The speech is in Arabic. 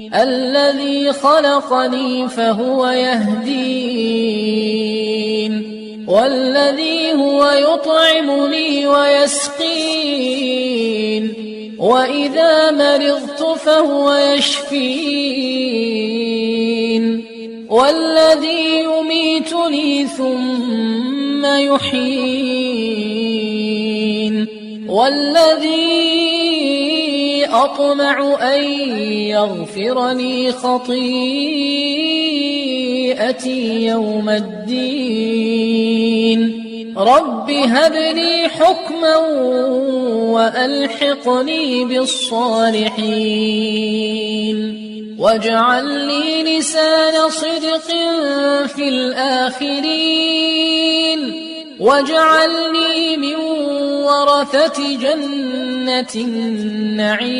الذي خلقني فهو يهدين والذي هو يطعمني ويسقين وإذا مرضت فهو يشفين والذي يميتني ثم يحيين والذي أطمع أن يغفر لي خطيئتي يوم الدين رب هب لي حكما وألحقني بالصالحين واجعل لي لسان صدق في الآخرين واجعلني من ورثة جنة النعيم